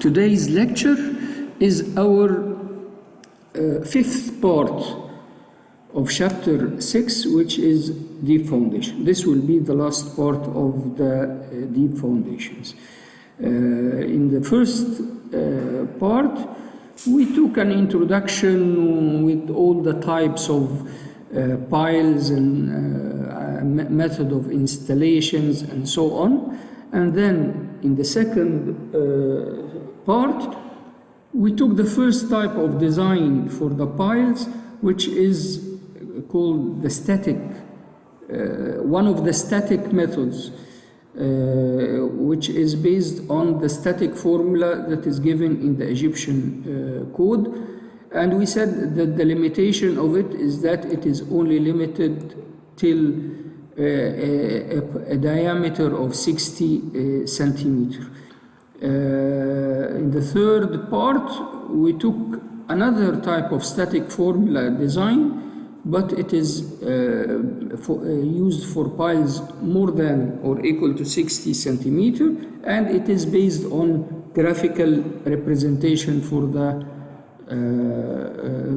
Today's lecture is our fifth part of chapter 6, which is deep foundation. This will be the last part of the deep foundations. In the first part, we took an introduction with all the types of piles and method of installations and so on. And then in the second part, we took the first type of design for the piles, which is called the static, one of the static methods, which is based on the static formula that is given in the Egyptian code. And we said that the limitation of it is that it is only limited till a diameter of 60 centimeters. In the third part, we took another type of static formula design, but it is used for piles more than or equal to 60 centimeters, and it is based on graphical representation for the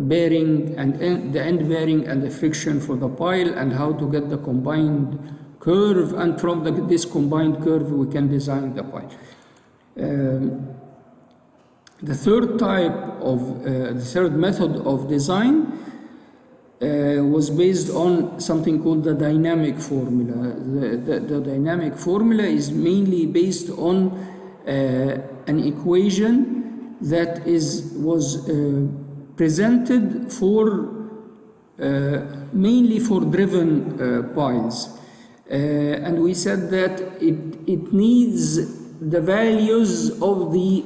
bearing and the end bearing and the friction for the pile, and how to get the combined curve, and from this combined curve we can design the pile. The third type of the third method of design was based on something called the dynamic formula. The dynamic formula is mainly based on an equation that was presented for mainly for driven piles, and we said that it needs the values of the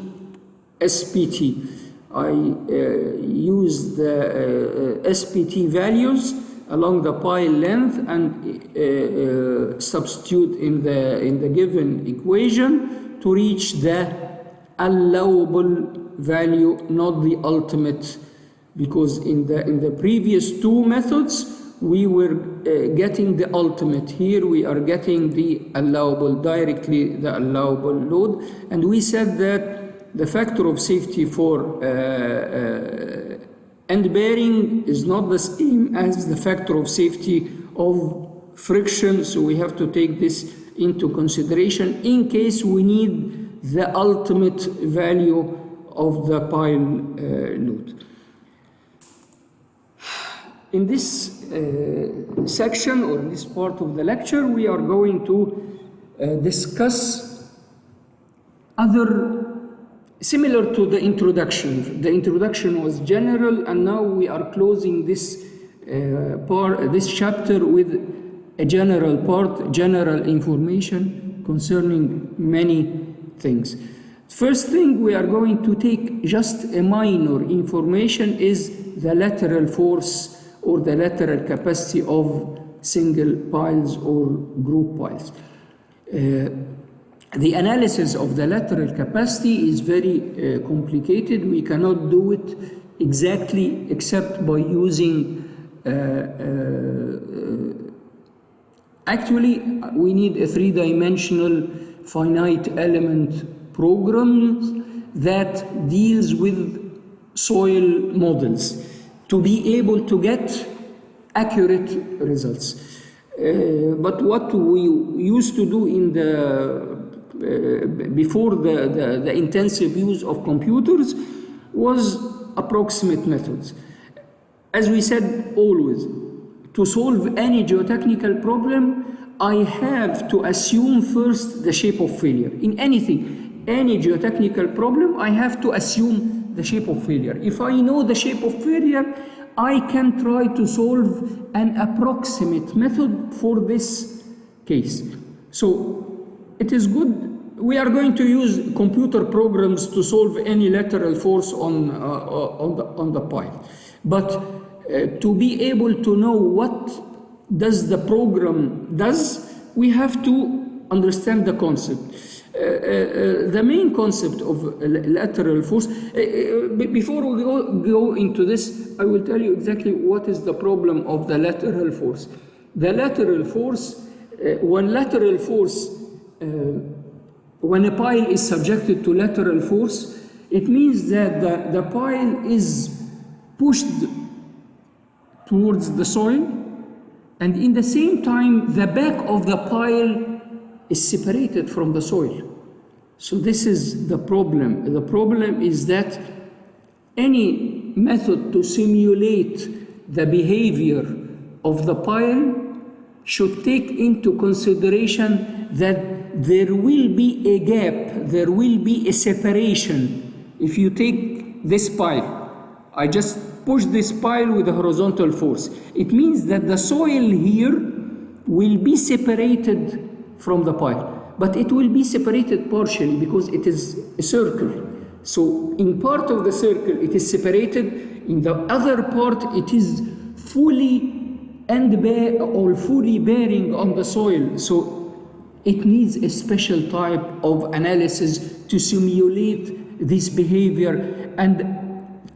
SPT. I used the SPT values along the pile length and substitute in the given equation to reach the allowable value, not the ultimate, because in the previous two methods we were getting the ultimate. Here we are getting the allowable, directly the allowable load. And we said that the factor of safety for end bearing is not the same as the factor of safety of friction, so we have to take this into consideration in case we need the ultimate value of the pile load. In this section, or in this part of the lecture, we are going to discuss other, similar to the introduction. The introduction was general, and now we are closing this this chapter with a general part, general information concerning many things. First thing we are going to take just a minor information is the lateral force or the lateral capacity of single piles or group piles. The analysis of the lateral capacity is very complicated. We cannot do it exactly except by using actually we need a three-dimensional finite element program that deals with soil models to be able to get accurate results. But what we used to do in before the intensive use of computers was approximate methods. As we said always, to solve any geotechnical problem, I have to assume first the shape of failure. In anything, any geotechnical problem, I have to assume the shape of failure. If I know the shape of failure, I can try to solve an approximate method for this case. So it is good. We are going to use computer programs to solve any lateral force on the pile. But to be able to know what does the program does, we have to understand the concept. The main concept of lateral force, before we go into this, I will tell you exactly what is the problem of the lateral force. The lateral force, when a pile is subjected to lateral force, It means that the pile is pushed towards the soil, and in the same time, the back of the pile is separated from the soil. So this is the problem. The problem is that any method to simulate the behavior of the pile should take into consideration that there will be a gap, there will be a separation. If you take this pile, I just push this pile with a horizontal force. It means that the soil here will be separated from the pile, but it will be separated partially because it is a circle. So in part of the circle it is separated, in the other part it is fully fully bearing on the soil. So it needs a special type of analysis to simulate this behavior, and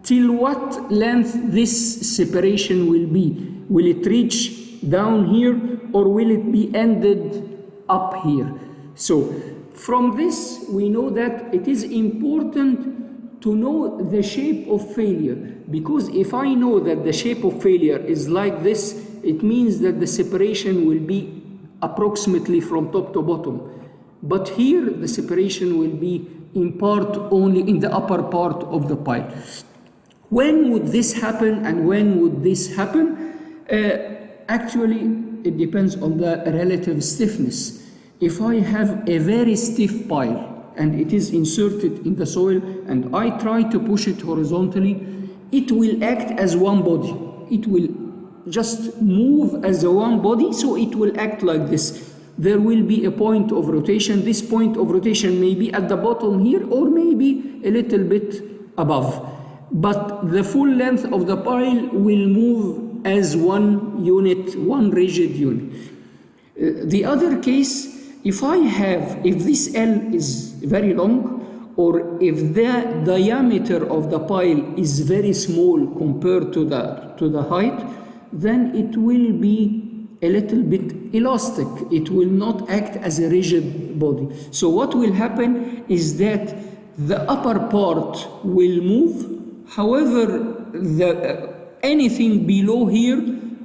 till what length this separation will be. Will it reach down here or will it be ended up here? So from this we know that it is important to know the shape of failure, because if I know that the shape of failure is like this, it means that the separation will be approximately from top to bottom. But here the separation will be in part only in the upper part of the pile. When would this happen and when would this happen? Actually, it depends on the relative stiffness. If I have a very stiff pile and it is inserted in the soil and I try to push it horizontally, it will act as one body. It will just move as a one body, so it will act like this. There will be a point of rotation. This point of rotation may be at the bottom here or maybe a little bit above. But the full length of the pile will move as one unit, one rigid unit. The other case, if this L is very long, or if the diameter of the pile is very small compared to the height, then it will be a little bit elastic. It will not act as a rigid body. So what will happen is that the upper part will move. However, anything below here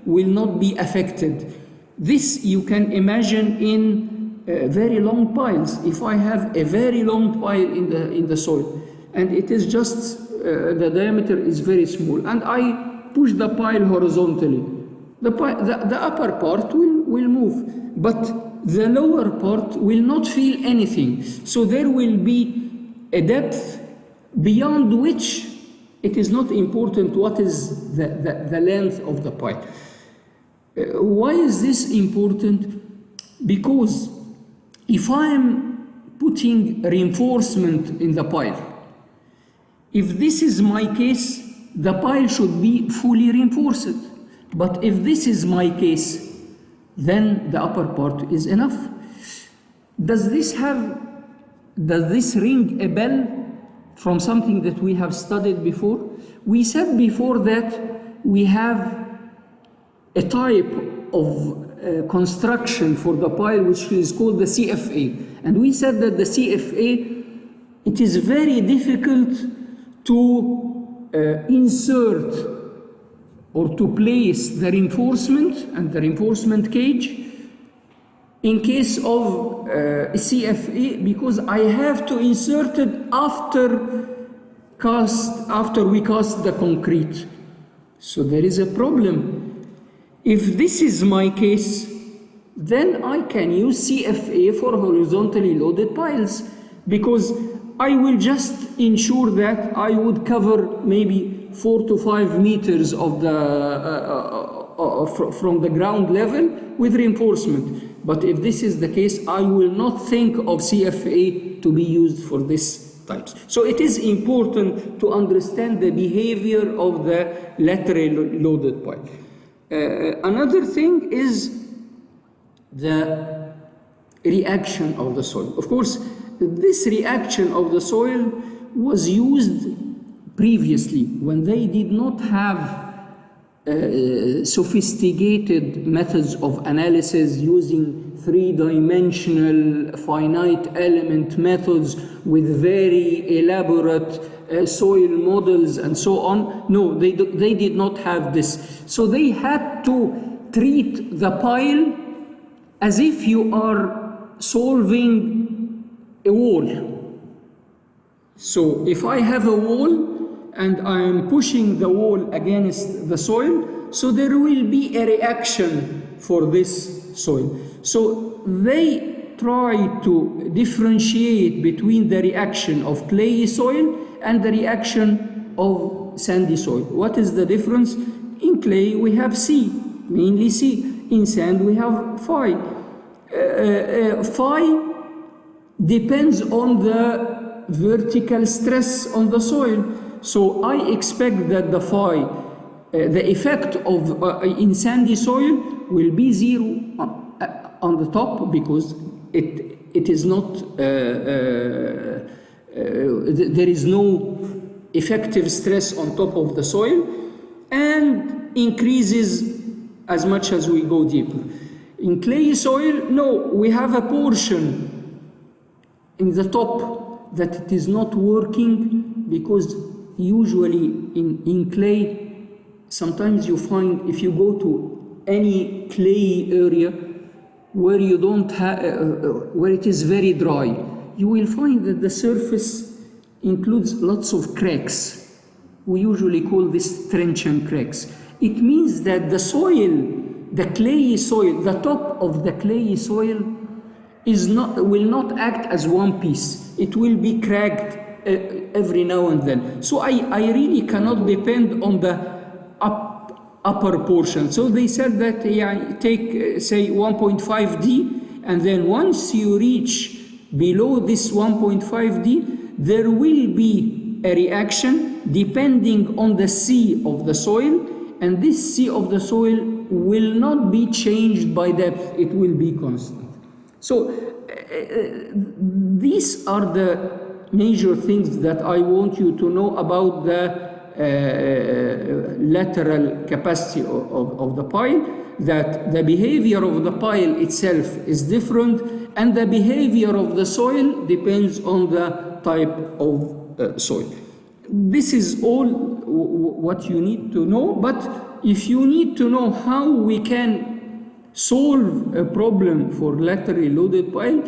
will not be affected. This you can imagine in very long piles. If I have a very long pile in the soil and it is just the diameter is very small and I push the pile horizontally, the upper part will move, but the lower part will not feel anything. So there will be a depth beyond which it is not important what is the length of the pile. Why is this important? Because if I am putting reinforcement in the pile, if this is my case, the pile should be fully reinforced. But if this is my case, then the upper part is enough. Does this ring a bell from something that we have studied before? We said before that we have a type of construction for the pile which is called the CFA. And we said that the CFA, it is very difficult to insert or to place the reinforcement and the reinforcement cage in case of CFA, because I have to insert it after we cast the concrete. So there is a problem. If this is my case, then I can use CFA for horizontally loaded piles, because I will just ensure that I would cover maybe 4 to 5 meters of from the ground level with reinforcement. But if this is the case, I will not think of CFA to be used for this types. So it is important to understand the behavior of the laterally loaded pile. Another thing is the reaction of the soil. Of course, this reaction of the soil was used previously when they did not have sophisticated methods of analysis using three-dimensional finite element methods with very elaborate soil models and so on. No, they did not have this. So they had to treat the pile as if you are solving a wall. So if I have a wall and I am pushing the wall against the soil, so there will be a reaction for this soil. So they try to differentiate between the reaction of clayey soil and the reaction of sandy soil. What is the difference? In clay we have C, mainly C. In sand we have phi. Phi depends on the vertical stress on the soil. So I expect that the phi, the effect of in sandy soil will be 0 on the top, because it is not, there is no effective stress on top of the soil, and increases as much as we go deeper. In clay soil, no, we have a portion in the top that it is not working, because usually in clay, sometimes you find, if you go to any clay area where you don't have, where it is very dry, you will find that the surface includes lots of cracks. We usually call this trenchant cracks. It means that the soil, the clayey soil, the top of the clayey soil will not act as one piece. It will be cracked every now and then. So I really cannot depend on the upper portion. So they said that take say 1.5D, and then once you reach below this 1.5D, there will be a reaction depending on the C of the soil, and this C of the soil will not be changed by depth, it will be constant. So these are the major things that I want you to know about the lateral capacity of the pile, that the behavior of the pile itself is different, and the behavior of the soil depends on the type of soil. This is all what you need to know, but if you need to know how we can solve a problem for laterally loaded pile,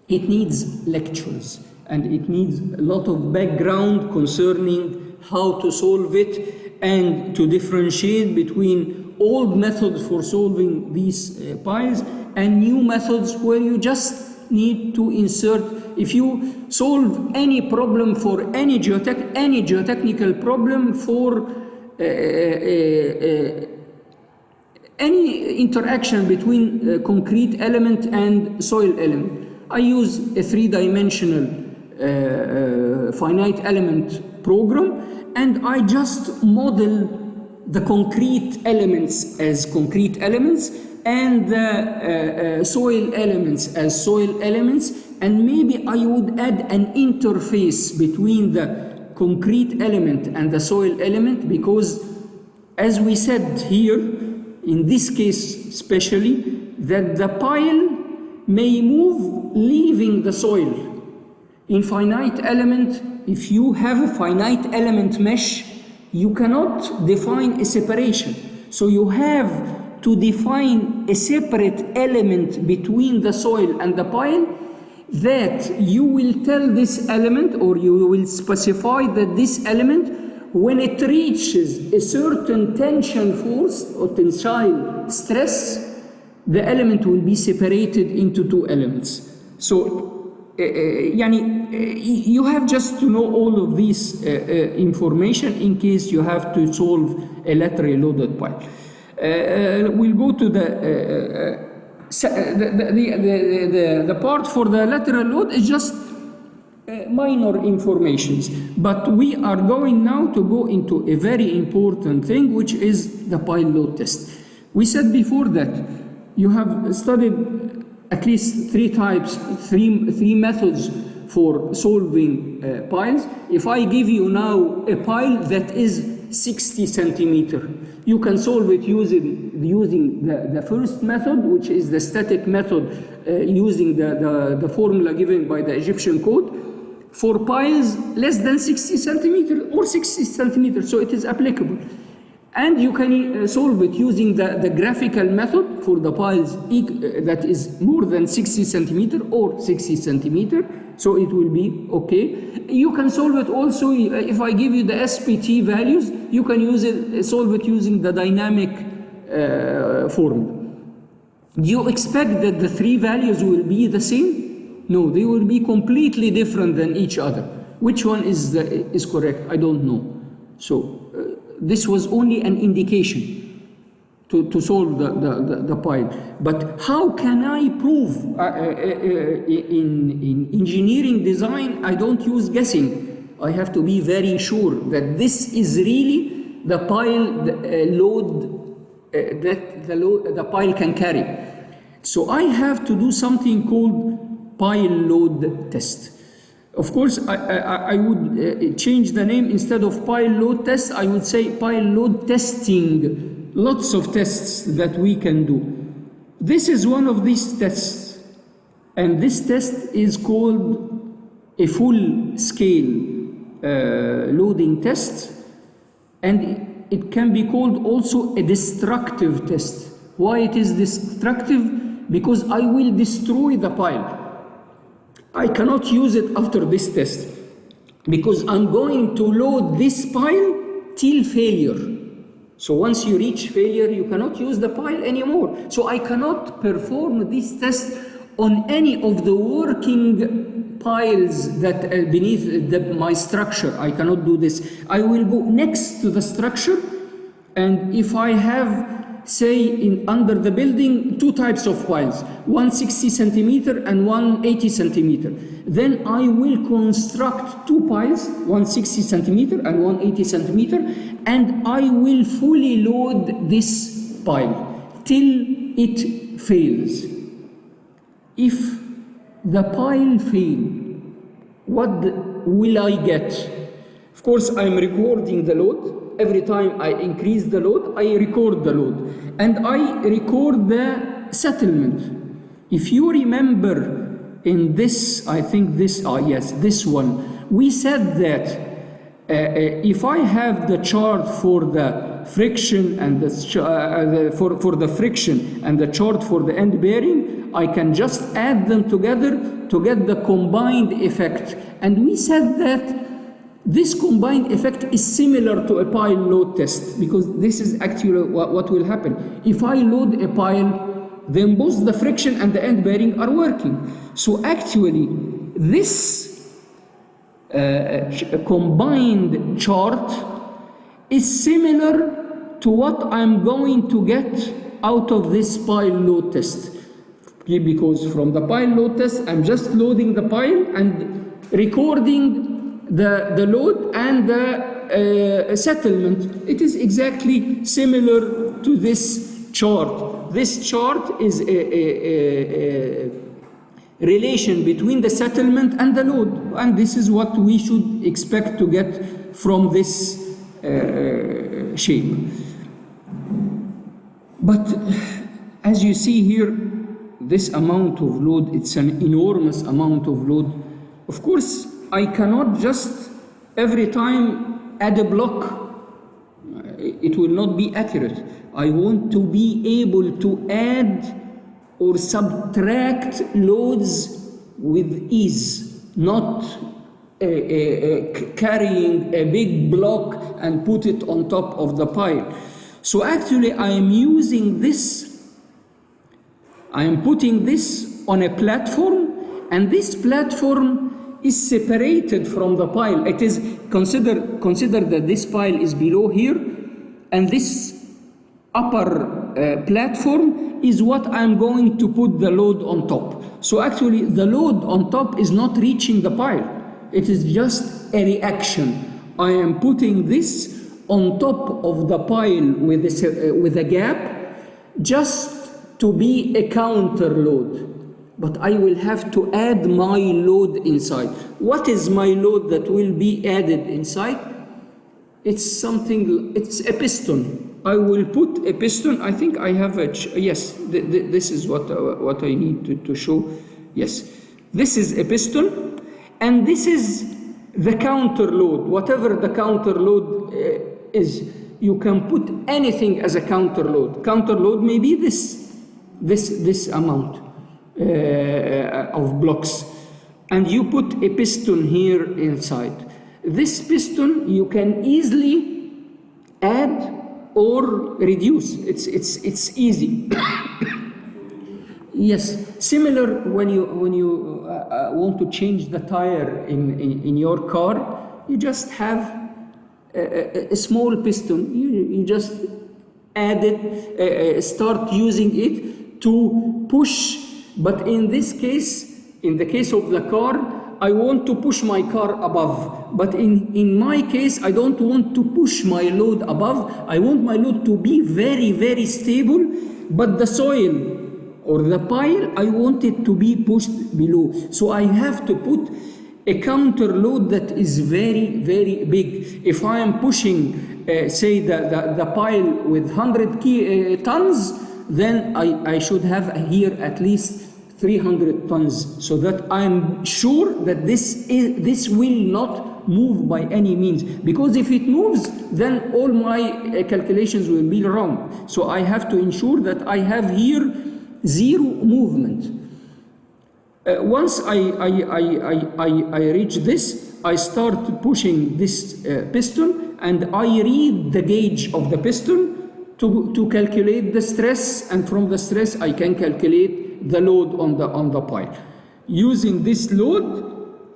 it needs lectures, and it needs a lot of background concerning how to solve it, and to differentiate between old methods for solving these piles and new methods where you just need to insert. If you solve any problem for any geotechnical problem for any interaction between concrete element and soil element, I use a three-dimensional finite element program, and I just model the concrete elements as concrete elements, and the soil elements as soil elements, and maybe I would add an interface between the concrete element and the soil element, because as we said here, in this case especially, that the pile may move leaving the soil. In finite element, if you have a finite element mesh, you cannot define a separation. So you have to define a separate element between the soil and the pile, that you will tell this element, or you will specify that this element, when it reaches a certain tension force or tensile stress, the element will be separated into two elements. So you have just to know all of this information in case you have to solve a laterally loaded pile. We'll go to the part for the lateral load is just minor informations, but we are going now to go into a very important thing, which is the pile load test. We said before that you have studied at least three methods for solving piles. If I give you now a pile that is 60 centimeter, you can solve it using the first method, which is the static method, using the formula given by the Egyptian code. for piles less than 60 centimeters or 60 centimeters, so it is applicable. And you can solve it using the graphical method for the piles that is more than 60 centimeters or 60 centimeters, so it will be okay. You can solve it also, if I give you the SPT values, you can solve it using the dynamic formula. Do you expect that the three values will be the same? No, they will be completely different than each other. Which one is correct? I don't know. So this was only an indication to solve the pile. But how can I prove in engineering design? I don't use guessing. I have to be very sure that this is really the pile load that the pile can carry. So I have to do something called pile load test. Of course, I would change the name. Instead of pile load test, I would say pile load testing. Lots of tests that we can do. This is one of these tests, and this test is called a full-scale loading test, and it can be called also a destructive test. Why it is destructive? Because I will destroy the pile. I cannot use it after this test because I'm going to load this pile till failure. So once you reach failure, you cannot use the pile anymore. So I cannot perform this test on any of the working piles that are beneath my structure. I cannot do this. I will go next to the structure, and if I have, say, under the building, two types of piles, one 60 centimeter and one 80 centimeter. Then I will construct two piles, one 60 centimeter and one 80 centimeter, and I will fully load this pile till it fails. If the pile fails, what will I get? Of course, I'm recording the load. Every time I increase the load, I record the load. And I record the settlement. If you remember in this, I think this, yes, this one, we said that if I have the chart for the friction and for the friction and the chart for the end bearing, I can just add them together to get the combined effect. And we said that this combined effect is similar to a pile load test, because this is actually what will happen. If I load a pile, then both the friction and the end bearing are working. So actually, this combined chart is similar to what I'm going to get out of this pile load test. Because from the pile load test, I'm just loading the pile and recording the load and the settlement. It is exactly similar to this chart. This chart is a relation between the settlement and the load, and this is what we should expect to get from this shape. But as you see here, this amount of load, it's an enormous amount of load. Of course, I cannot just every time add a block. It will not be accurate. I want to be able to add or subtract loads with ease, not carrying a big block and put it on top of the pile. So actually I am using this, I am putting this on a platform, and this platform is separated from the pile. It is consider that this pile is below here, and this upper platform is what I'm going to put the load on top. So actually the load on top is not reaching the pile. It is just a reaction. I am putting this on top of the pile with a gap just to be a counter load. But I will have to add my load inside. What is my load that will be added inside? It's a piston. I will put a piston. I think I have yes, this is what I need to show. Yes, this is a piston, And this is the counter load. Whatever the counter load is, you can put anything as a counter load. Counter load may be this amount of blocks. And you put a piston here inside. This piston you can easily add or reduce. It's easy. Yes, similar when you want to change the tire in your car, you just have a small piston. You just add it, start using it to push. But in this case, in the case of the car, I want to push my car above. But in my case, I don't want to push my load above. I want my load to be very, very stable, but the soil or the pile, I want it to be pushed below. So I have to put a counter load that is very, very big. If I am pushing, say, the pile with 100 tons, then I should have here at least 300 tons, so that I'm sure that this will not move by any means. Because if it moves, then all my calculations will be wrong. So I have to ensure that I have here zero movement. Once I reach this, I start pushing this piston, and I read the gauge of the piston to calculate the stress, and from the stress I can calculate the load on the pile. Using this load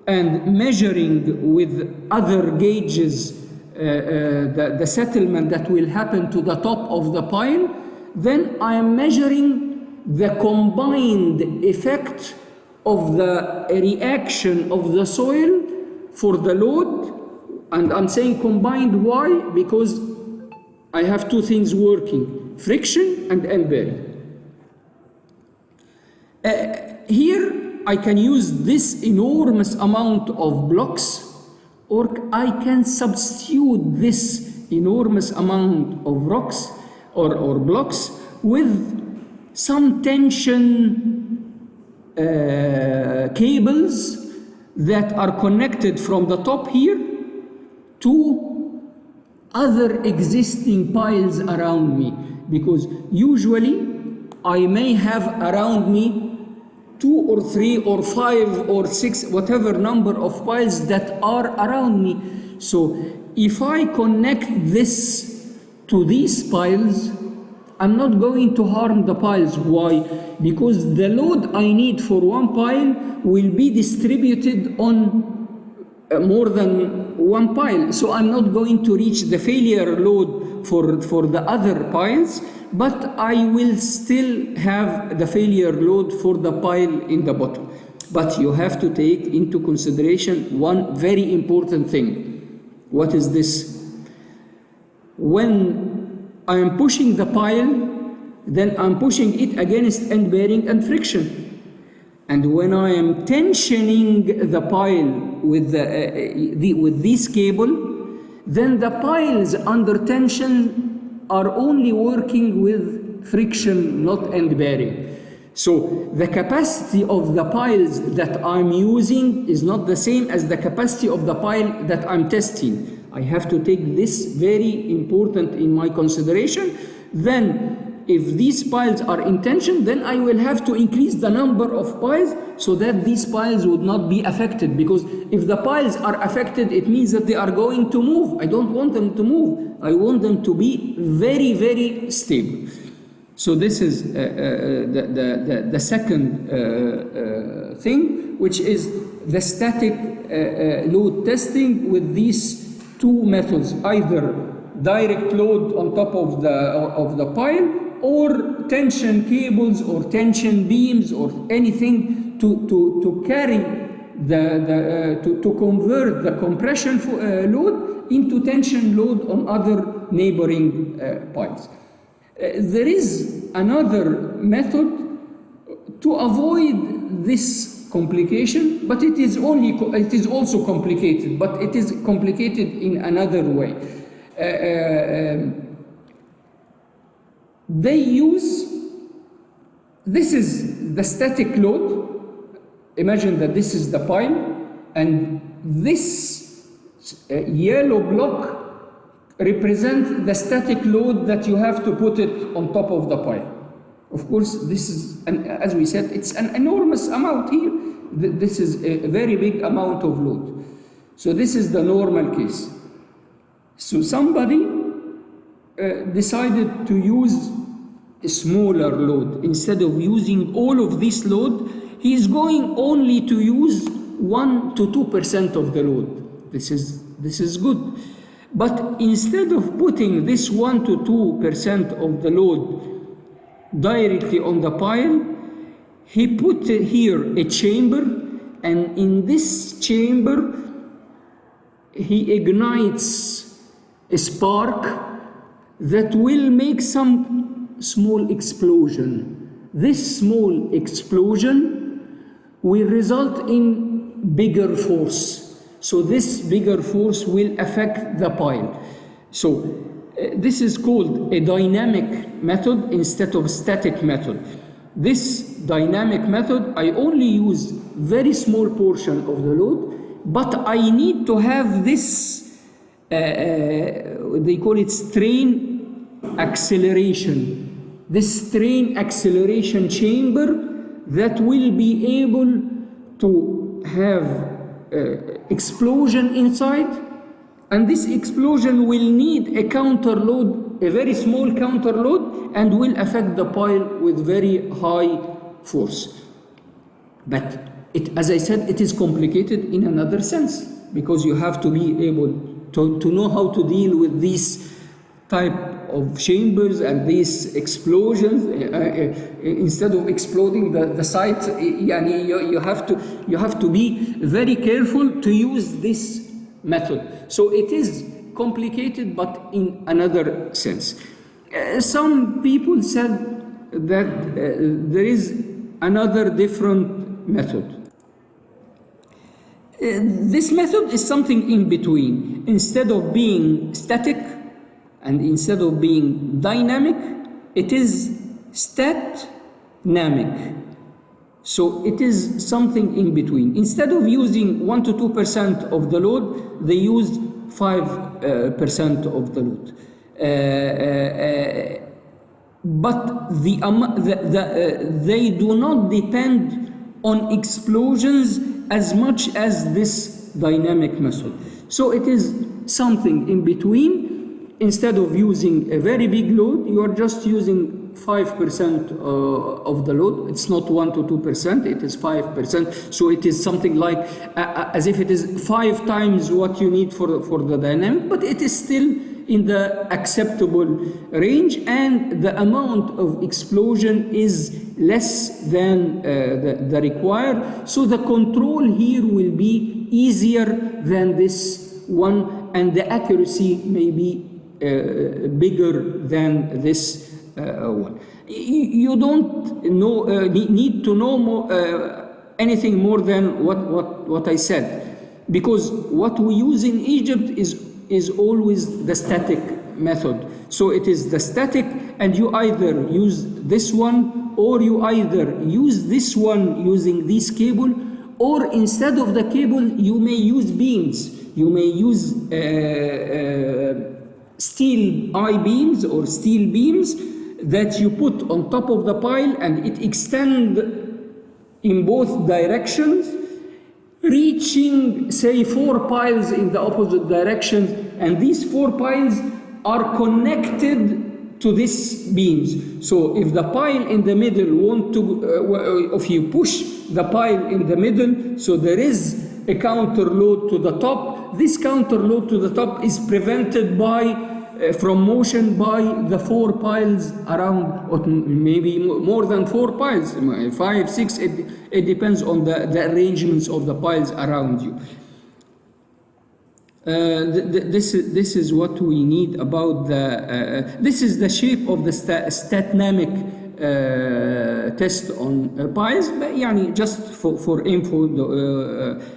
and measuring with other gauges the settlement that will happen to the top of the pile, then I am measuring the combined effect of the reaction of the soil for the load. And I'm saying combined, why? Because I have two things working, friction and end bearing. Here I can use this enormous amount of blocks, or I can substitute this enormous amount of rocks or blocks with some tension cables that are connected from the top here to other existing piles around me. Because usually I may have around me 2 or 3 or 5 or 6, whatever number of piles that are around me. So if I connect this to these piles, I'm not going to harm the piles. Why? Because the load I need for one pile will be distributed on more than one pile. So I'm not going to reach the failure load for the other piles, but I will still have the failure load for the pile in the bottom. But you have to take into consideration one very important thing. What is this? When I am pushing the pile, then I'm pushing it against end bearing and friction. And when I am tensioning the pile with this cable, then the piles under tension are only working with friction, not end bearing. So the capacity of the piles that I'm using is not the same as the capacity of the pile that I'm testing. I have to take this very important in my consideration. Then if these piles are in tension, then I will have to increase the number of piles so that these piles would not be affected. Because if the piles are affected, it means that they are going to move. I don't want them to move. I want them to be very, very stable. So this is the second thing, which is the static load testing with these two methods, either direct load on top of the pile, or tension cables or tension beams or anything to carry to convert the compression load into tension load on other neighboring piles. There is another method to avoid this complication, but it is also complicated, but it is complicated in another way. They use, this is the static load. Imagine that this is the pile, and this yellow block represents the static load that you have to put it on top of the pile. Of course, this is, as we said, it's an enormous amount here. This is a very big amount of load. So this is the normal case. So somebody decided to use a smaller load. Instead of using all of this load, he is going only to use 1 to 2% of the load. This is good. But instead of putting this 1 to 2% of the load directly on the pile, he put here a chamber, and in this chamber he ignites a spark that will make some small explosion. This small explosion will result in bigger force. So this bigger force will affect the pile. So this is called a dynamic method instead of static method. This dynamic method, I only use very small portion of the load, but I need to have this, they call it strain acceleration. This strain acceleration chamber that will be able to have explosion inside, and this explosion will need a counter load, a very small counter load, and will affect the pile with very high force. But as I said, it is complicated in another sense, because you have to be able to know how to deal with these type of chambers and these explosions. Instead of exploding the site, you have to be very careful to use this method. So it is complicated, but in another sense. Some people said that there is another different method. This method is something in between. Instead of being static and instead of being dynamic, it is statnamic. So it is something in between. Instead of using 1 to 2% of the load, they use 5% of the load. But they do not depend on explosions as much as this dynamic method. So it is something in between. Instead of using a very big load, you are just using 5% of the load. It's not 1 to 2%, it is 5%. So it is something like as if it is 5 times what you need for the dynamic, but it is still in the acceptable range, and the amount of explosion is less than the required. So the control here will be easier than this one, and the accuracy may be bigger than this one. You don't need to know more, anything more than what I said, because what we use in Egypt is always the static method. So it is the static, and you either use this one, or you either use this one using this cable, or instead of the cable you may use beams. You may use steel I-beams or steel beams that you put on top of the pile, and it extends in both directions, reaching, say, 4 piles in the opposite direction, and these 4 piles are connected to these beams. So if the pile in the middle if you push the pile in the middle, so there is a counter load to the top. This counter load to the top is prevented from motion by the 4 piles around, or maybe more than 4 piles, 5, 6, it depends on the arrangements of the piles around you. This is what we need about this is the shape of the statnamic test on piles, but just for info,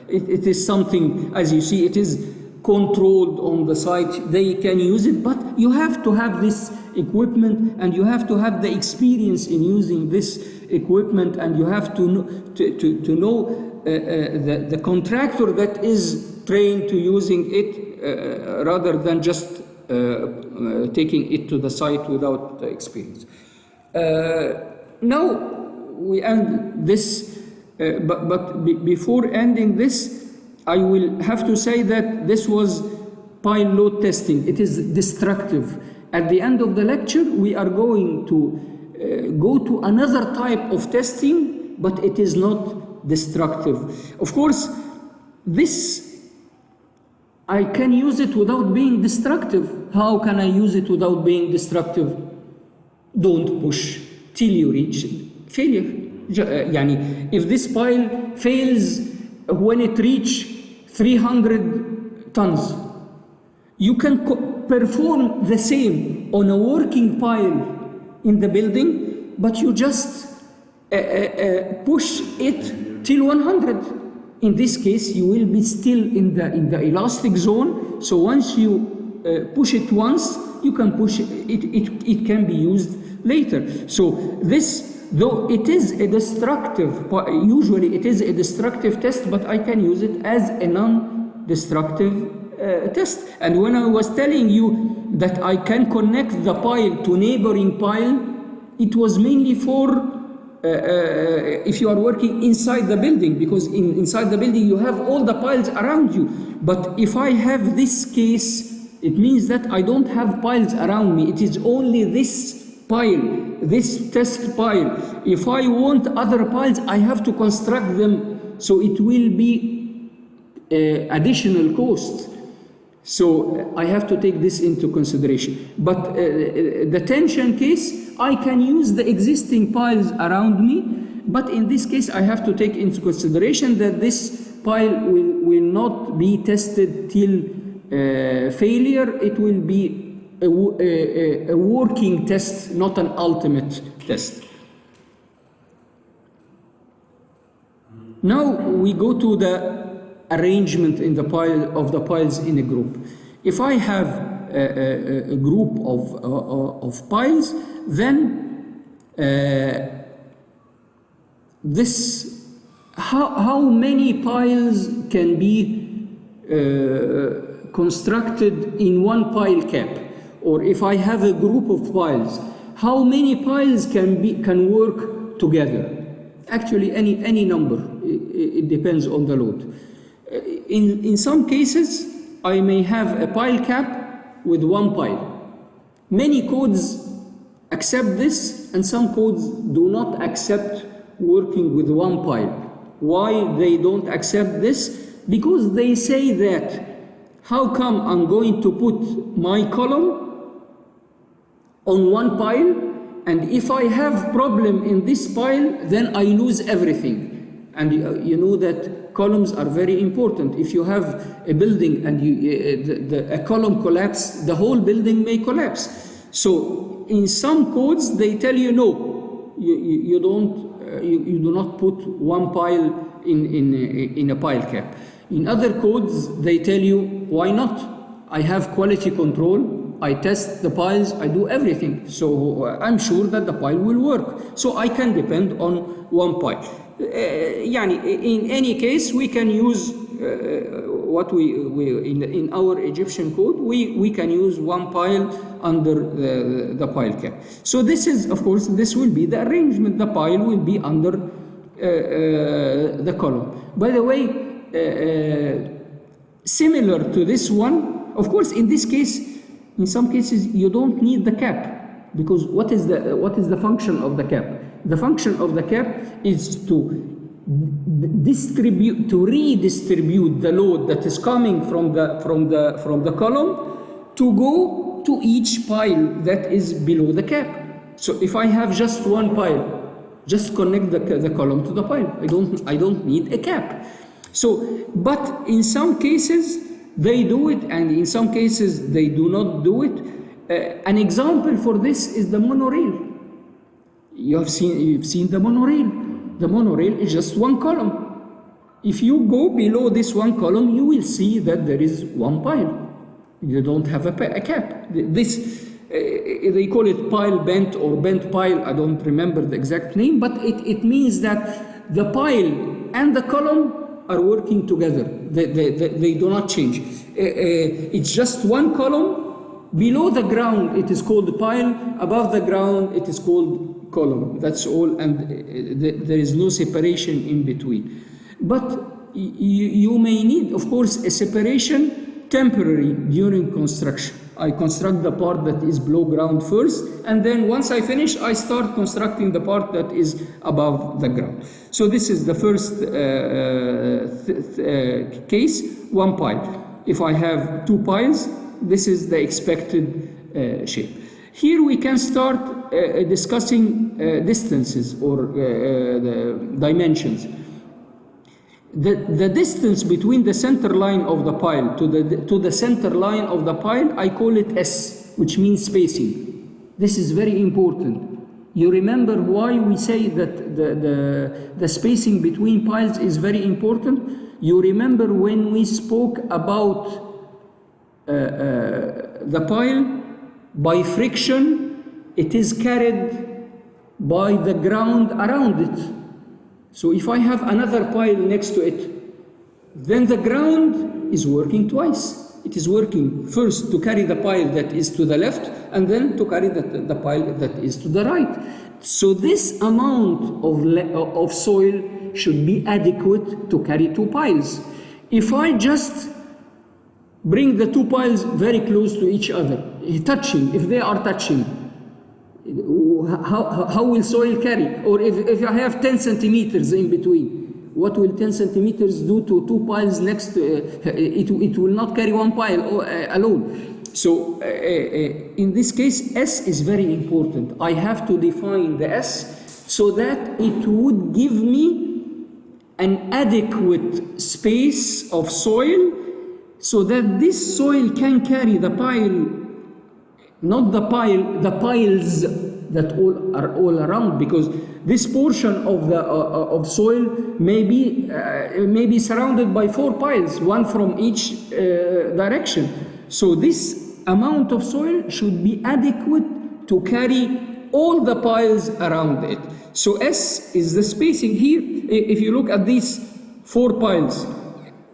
it is something, as you see, it is controlled on the site. They can use it, but you have to have this equipment, and you have to have the experience in using this equipment, and you have to know the contractor that is trained to using it rather than just taking it to the site without experience. Now we end this, but before ending this, I will have to say that this was pile load testing. It is destructive. At the end of the lecture, we are going to go to another type of testing, but it is not destructive. Of course, this I can use it without being destructive. How can I use it without being destructive? Don't push till you reach failure. If this pile fails when it reaches 300 tons, you can perform the same on a working pile in the building, but you just push it till 100. In this case, you will be still in the elastic zone. So once you push it once, you can push it. It can be used later. So this, though it is a destructive, usually it is a destructive test, but I can use it as a non-destructive test. And when I was telling you that I can connect the pile to neighboring pile, it was mainly for if you are working inside the building, because inside the building you have all the piles around you. But if I have this case, it means that I don't have piles around me. It is only this pile, this test pile. If I want other piles, I have to construct them, so it will be additional cost. So I have to take this into consideration. But the tension case, I can use the existing piles around me, but in this case I have to take into consideration that this pile will not be tested till failure. It will be a working test, not an ultimate test. Now we go to the arrangement in the pile of the piles in a group. If I have a group of piles, then how many piles can be constructed in one pile cap? Or if I have a group of piles, how many piles can work together? Actually, any number. It depends on the load. In some cases, I may have a pile cap with one pile. Many codes accept this, and some codes do not accept working with one pile. Why they don't accept this? Because they say that, how come I'm going to put my column on one pile, and if I have problem in this pile, then I lose everything. And you know that columns are very important. If you have a building and a column collapses, the whole building may collapse. So in some codes they tell you no, you do not put one pile in a pile cap. In other codes they tell you, why not? I have quality control. I test the piles, I do everything. So I'm sure that the pile will work. So I can depend on one pile. In any case, we can use what in our Egyptian code, we can use one pile under the pile cap. So this is, of course, this will be the arrangement. The pile will be under the column. By the way, similar to this one, of course, in this case, in some cases, you don't need the cap, because what is the function of the cap? The function of the cap is to redistribute the load that is coming from the column to go to each pile that is below the cap. So if I have just one pile, just connect the column to the pile. I don't need a cap. So, but in some cases they do it, and in some cases they do not do it. An example for this is the monorail. You've seen the monorail. The monorail is just one column. If you go below this one column, you will see that there is one pile. You don't have a cap. This they call it pile bent or bent pile. I don't remember the exact name, but it means that the pile and the column are working together. They do not change. It's just one column. Below the ground, it is called pile. Above the ground, it is called column. That's all, and there is no separation in between. But you may need, of course, a separation temporary during construction. I construct the part that is below ground first, and then once I finish, I start constructing the part that is above the ground. So this is the first case, one pile. If I have two piles, this is the expected shape. Here we can start discussing distances or the dimensions. The distance between the center line of the pile to the center line of the pile, I call it S, which means spacing. This is very important. You remember why we say that the spacing between piles is very important? You remember when we spoke about the pile, by friction, it is carried by the ground around it. So if I have another pile next to it, then the ground is working twice. It is working first to carry the pile that is to the left, and then to carry the pile that is to the right. So this amount of soil should be adequate to carry two piles. If I just bring the two piles very close to each other, touching, if they are touching, how will soil carry? Or if I have 10 centimeters in between, what will 10 centimeters do to two piles next to it will not carry one pile alone. So in this case, S is very important. I have to define the S so that it would give me an adequate space of soil so that this soil can carry the pile, not the pile, the piles that are all around, because this portion of the of soil may be surrounded by 4 piles, one from each direction. So this amount of soil should be adequate to carry all the piles around it. So S is the spacing here. If you look at these 4 piles,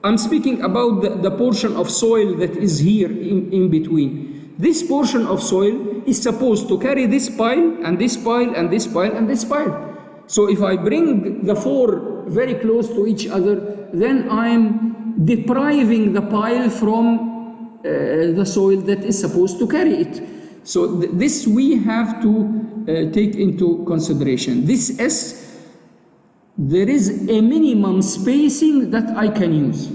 I'm speaking about the portion of soil that is here in between. This portion of soil is supposed to carry this pile and this pile and this pile and this pile. So if I bring the 4 very close to each other, then I'm depriving the pile from the soil that is supposed to carry it. So this we have to take into consideration. This S, there is a minimum spacing that I can use.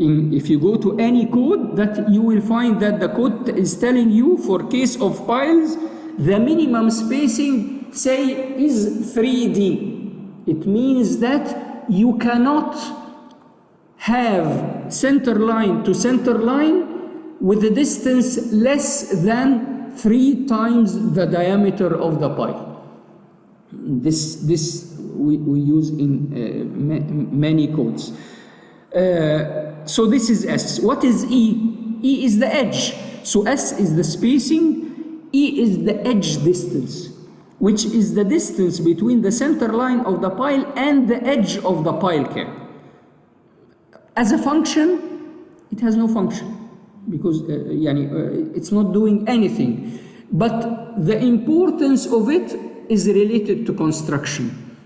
If you go to any code, that you will find that the code is telling you for case of piles, the minimum spacing, say, is 3D. It means that you cannot have center line to center line with a distance less than 3 times the diameter of the pile. This we use in many codes. So this is S. What is E? E is the edge. So S is the spacing, E is the edge distance, which is the distance between the center line of the pile and the edge of the pile cap. As a function, it has no function, because it's not doing anything. But the importance of it is related to construction.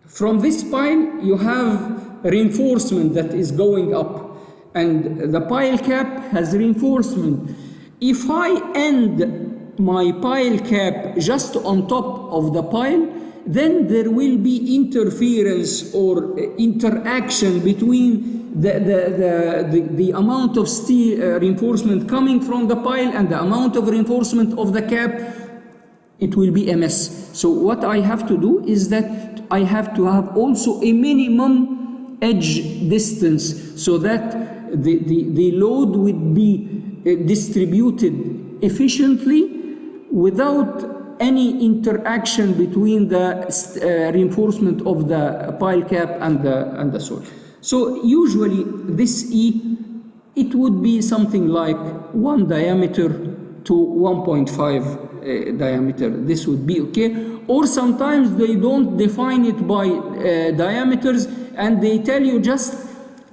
From this pile, you have reinforcement that is going up, and the pile cap has reinforcement. If I end my pile cap just on top of the pile, then there will be interference or interaction between the amount of steel reinforcement coming from the pile and the amount of reinforcement of the cap. It will be a mess. So what I have to do is that I have to have also a minimum edge distance so that the load would be distributed efficiently without any interaction between the reinforcement of the pile cap and the soil. So usually this E, it would be something like 1 diameter to 1.5 diameter. This would be okay. or sometimes they don't define it by diameters, and they tell you just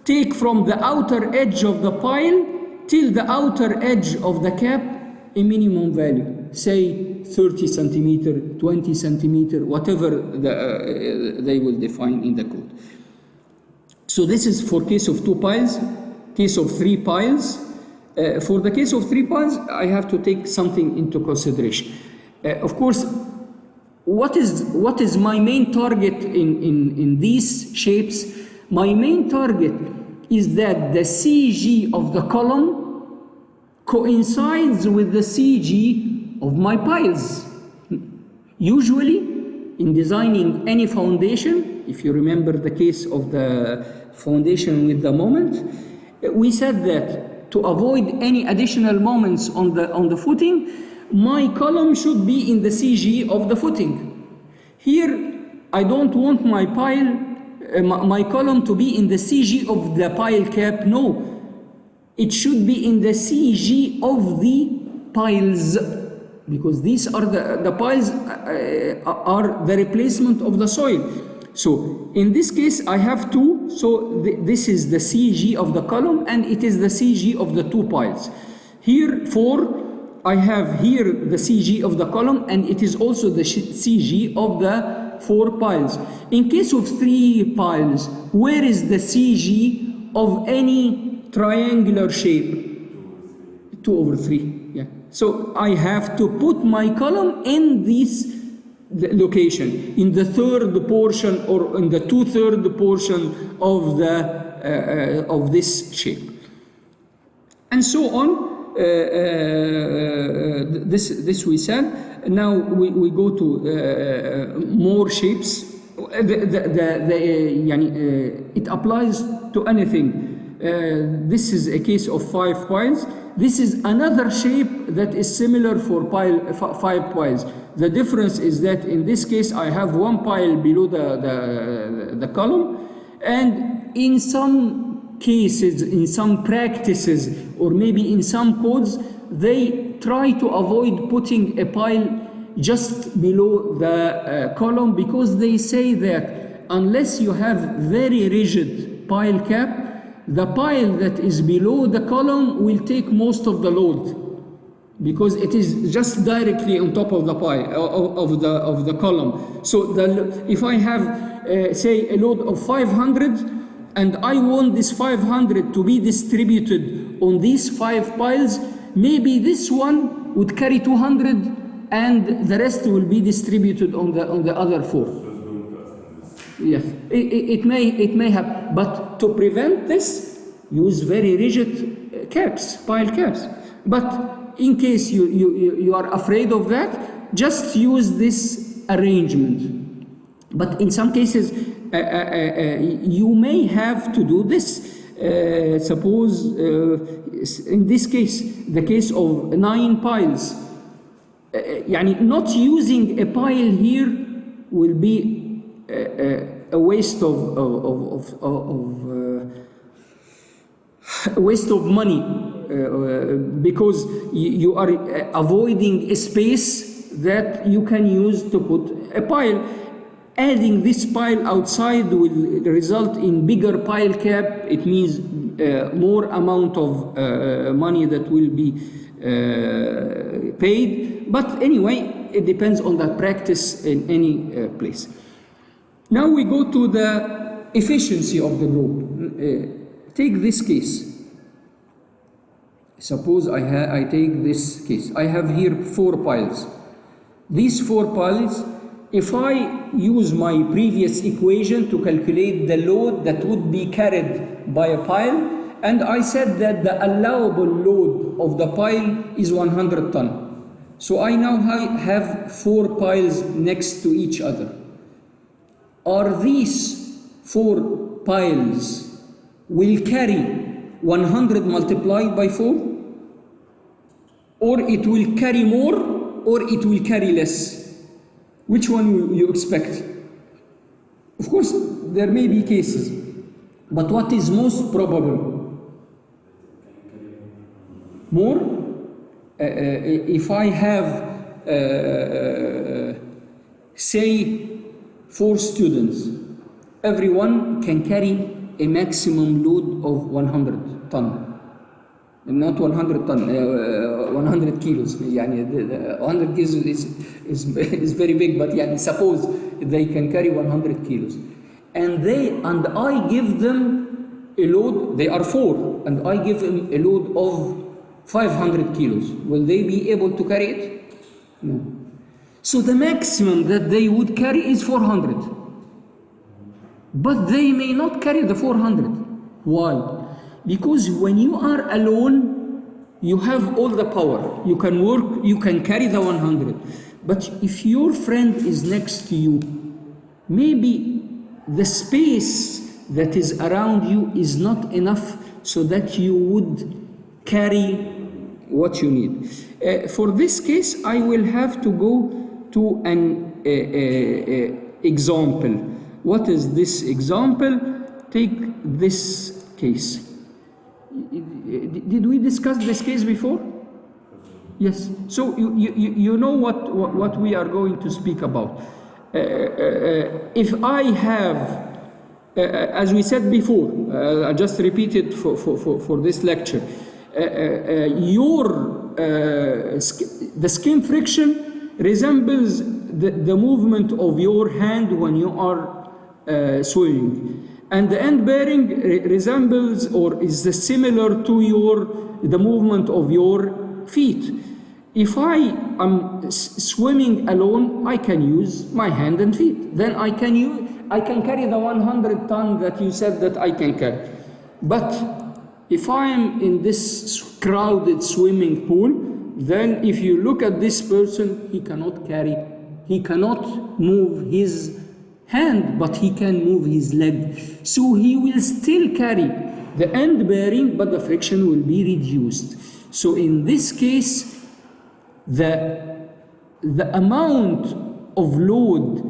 take from the outer edge of the pile till the outer edge of the cap a minimum value, say 30 centimeter, 20 centimeter, whatever they will define in the code. So this is for case of 2 piles, case of 3 piles. For the case of 3 piles, I have to take something into consideration. Of course, what is my main target in these shapes? My main target is that the CG of the column coincides with the CG of my piles. Usually, in designing any foundation, if you remember the case of the foundation with the moment, we said that to avoid any additional moments on the footing, my column should be in the CG of the footing. Here, I don't want my pile, my column to be in the CG of the pile cap. No, it should be in the CG of the piles, because these are the piles are the replacement of the soil. So in this case, I have 2. So this is the CG of the column, and it is the CG of the 2 piles. Here 4. I have here the CG of the column, and it is also the CG of the 4 piles. In case of 3 piles, where is the CG of any triangular shape? 2/3. Yeah. So I have to put my column in this location, in the 3rd portion or in the 2/3 portion of this shape, and so on. This we said. Now we go to more shapes. It applies to anything. This is a case of 5 piles. This is another shape that is similar for 5 piles. The difference is that in this case I have 1 pile below the column, and in some cases, in some practices, or maybe in some codes, they try to avoid putting a pile just below the column, because they say that unless you have very rigid pile cap, the pile that is below the column will take most of the load, because it is just directly on top of the pile of the column. So if I have say a load of 500, and I want this 500 to be distributed on these 5 piles, maybe this one would carry 200 and the rest will be distributed on the other 4. Yes, it may have, but to prevent this, use very rigid caps, pile caps. But in case you are afraid of that, just use this arrangement. But in some cases, you may have to do this. Suppose in this case, the case of 9 piles, not using a pile here will be a waste of money, because you are avoiding a space that you can use to put a pile. Adding this pile outside will result in bigger pile cap. It means more amount of money that will be paid. But anyway, it depends on the practice in any place. Now we go to the efficiency of the group. Take this case. Suppose I take this case. I have here 4 piles. These 4 piles, if I use my previous equation to calculate the load that would be carried by a pile, and I said that the allowable load of the pile is 100 ton. So I now have 4 piles next to each other. Are these 4 piles will carry 100 multiplied by 4? Or it will carry more, or it will carry less? Which one will you expect? Of course, there may be cases, but what is most probable? More? If I have say 4 students, everyone can carry a maximum load of 100 ton. Not 100 ton, 100 kilos. يعني 100 kilos is very big, but يعني suppose they can carry 100 kilos. And I give them a load, they are 4, and I give them a load of 500 kilos. Will they be able to carry it? No. So the maximum that they would carry is 400. But they may not carry the 400. Why? Because when you are alone, you have all the power. You can work, you can carry the 100. But if your friend is next to you, maybe the space that is around you is not enough so that you would carry what you need. For this case, I will have to go to an example. What is this example? Take this case. Did we discuss this case before? Yes. So you know what we are going to speak about. If I have, as we said before, I just repeat it for this lecture, the skin friction resembles the movement of your hand when you are swimming. And the end bearing resembles or is similar to the movement of your feet. If I am swimming alone, I can use my hand and feet. Then I can carry the 100 ton that you said that I can carry. But if I am in this crowded swimming pool, then if you look at this person, he cannot move his hand, but he can move his leg. So he will still carry the end bearing, but the friction will be reduced. So in this case, the amount of load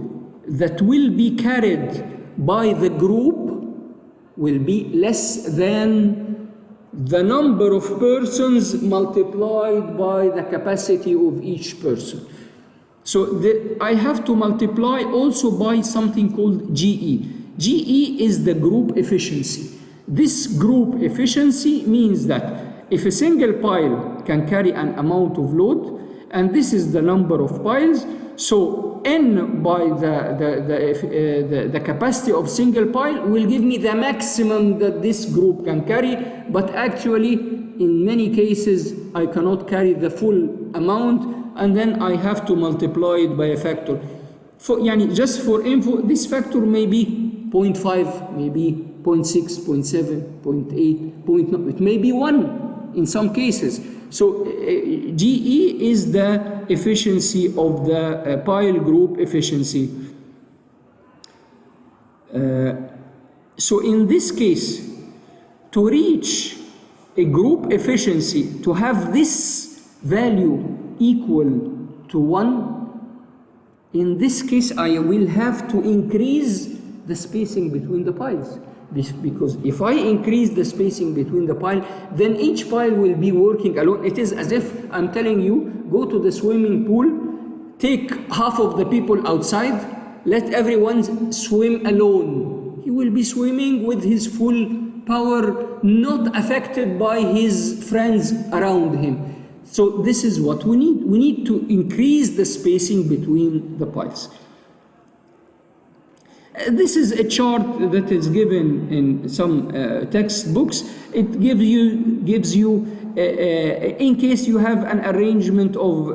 that will be carried by the group will be less than the number of persons multiplied by the capacity of each person. So I have to multiply also by something called GE. GE is the group efficiency. This group efficiency means that if a single pile can carry an amount of load, and this is the number of piles, so N by the capacity of single pile will give me the maximum that this group can carry, but actually in many cases I cannot carry the full amount, and then I have to multiply it by a factor. Just for info, this factor may be 0.5, maybe 0.6, 0.7, 0.8, 0.9, it may be 1 in some cases. So GE is the efficiency of the pile group efficiency. So in this case, to reach a group efficiency, to have this value equal to 1, in this case I will have to increase the spacing between the piles. Because if I increase the spacing between the pile, then each pile will be working alone. It is as if I'm telling you, go to the swimming pool, take half of the people outside, let everyone swim alone. He will be swimming with his full power, not affected by his friends around him. So this is what we need. We need to increase the spacing between the piles. This is a chart that is given in some textbooks. It gives you in case you have an arrangement of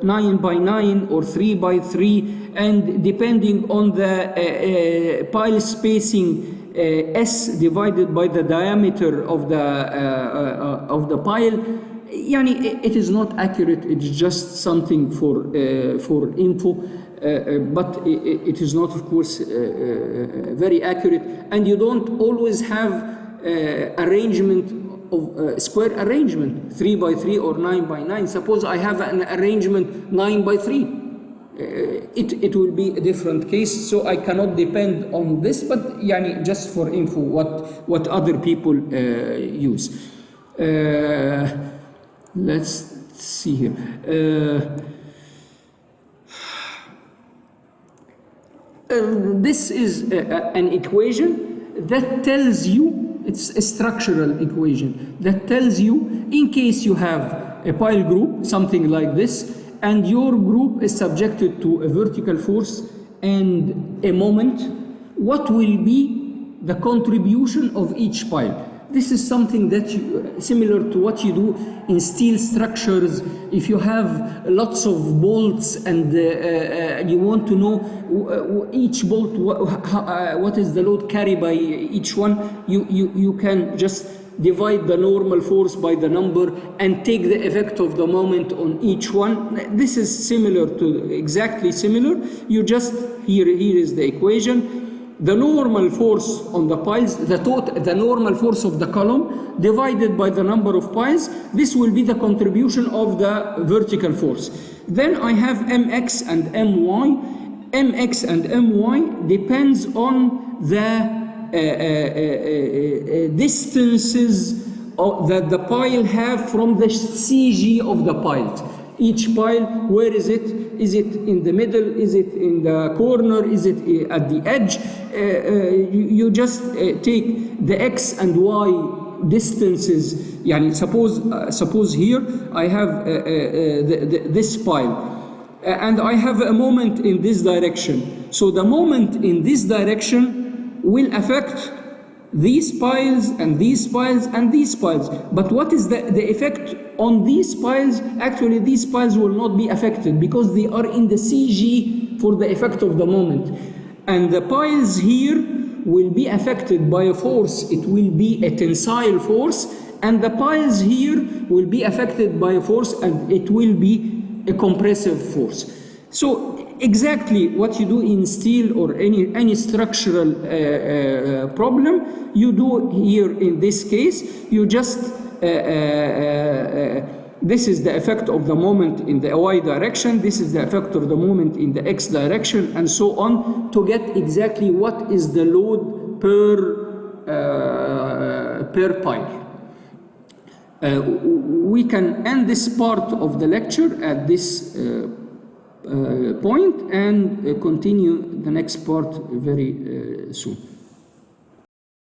9 by 9 or 3 by 3, and depending on the pile spacing, S divided by the diameter of the pile. It is not accurate. It's just something for info. But it is not, of course, very accurate, and you don't always have arrangement of square arrangement 3 by 3 or 9 by 9. Suppose I have an arrangement 9 by 3, it will be a different case. So I cannot depend on this, but just for info what other people use. Let's see here. This is an equation that tells you, it's a structural equation, that tells you in case you have a pile group, something like this, and your group is subjected to a vertical force and a moment, what will be the contribution of each pile? This is something that similar to what you do in steel structures. If you have lots of bolts and you want to know each bolt, what is the load carried by each one, you can just divide the normal force by the number and take the effect of the moment on each one. This is similar to, exactly similar. You just, here is the equation. The normal force on the piles, the normal force of the column divided by the number of piles, this will be the contribution of the vertical force. Then I have mx and my. Mx and my depends on the distances that the pile have from the CG of the piles. Each pile, where is it? Is it in the middle? Is it in the corner? Is it at the edge? You just take the x and y distances. Yani suppose here I have this pile and I have a moment in this direction. So the moment in this direction will affect these piles and these piles and these piles. But what is the effect on these piles? Actually, these piles will not be affected because they are in the CG for the effect of the moment. And the piles here will be affected by a force. It will be a tensile force. And the piles here will be affected by a force, and it will be a compressive force. So exactly what you do in steel or any structural problem, you do here in this case. You just this is the effect of the moment in the y direction, this is the effect of the moment in the x direction, and so on, to get exactly what is the load per pile. We can end this part of the lecture at this point and continue the next part very soon.